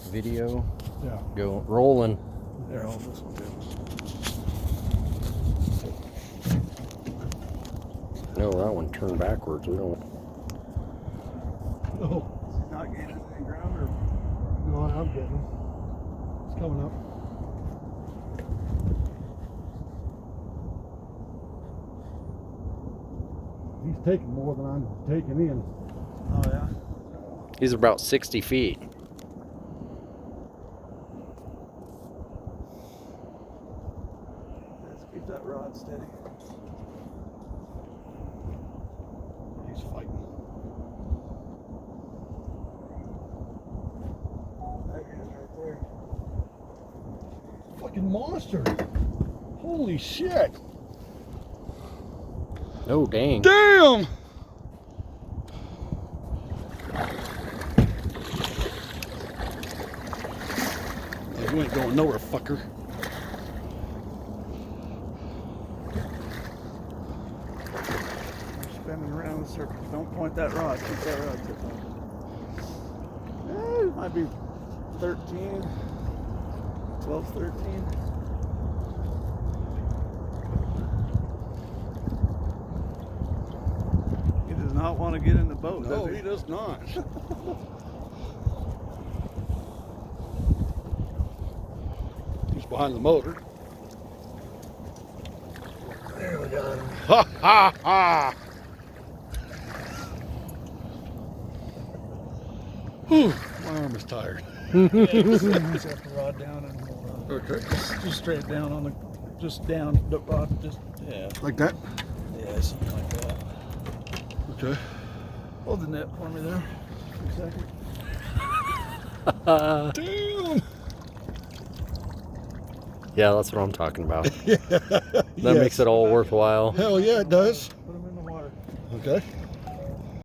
video. Yeah. Go rolling. There, hold this one down. No, that one turned backwards. We don't. Oh. Is it not getting anything ground or? No, I'm getting it. It's coming up. He's taking more than I'm taking in. Oh yeah. He's about 60 feet. Let's keep that rod steady. He's fighting. There he is right there. Fucking monster. Holy shit. Oh, dang. Damn! You ain't going nowhere, fucker. We're spinning around the circle. Don't point that rod. Keep that rod tip on. It might be 13, 12, 13. He does not want to get in the boat, No, does he does not. He's behind the motor. There we got him. Ha ha ha! Whew, my arm is tired. Set the rod down and hold on. Okay. Just straight down on the, just down the rod, just, yeah. Like that? Yeah, something like that. Okay. Hold the net for me there for a second. Damn! Yeah, that's what I'm talking about. Yeah. That makes it all worthwhile. Hell yeah, it does. Put them in the water. Okay.